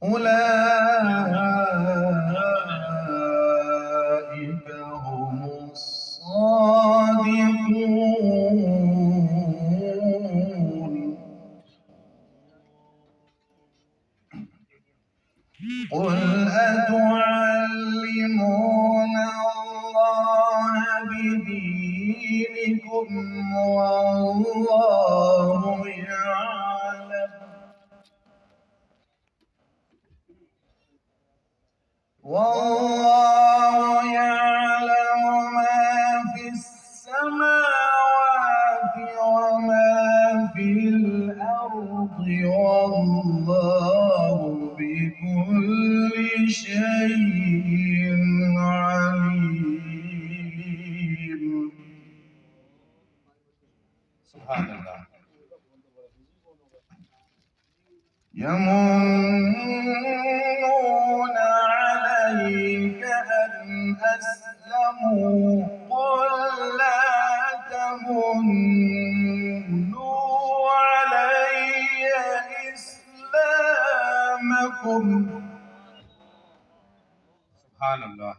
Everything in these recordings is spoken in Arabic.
أولئك هم الصادقون. قل أتعلمون الله بدينكم والله يعلم ما في السماوات وما في الأرض والله بكل شيء عليم. سبحان الله. يمنون عليك أن أسلموا قل لا تمنوا علي إسلامكم. سبحان الله.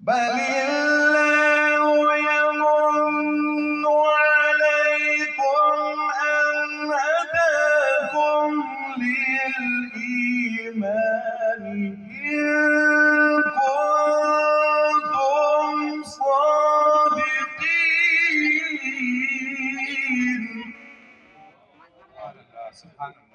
بل الله يمن عليكم أن هداكم للإيمان إن كنتم صادقين. سبحان الله.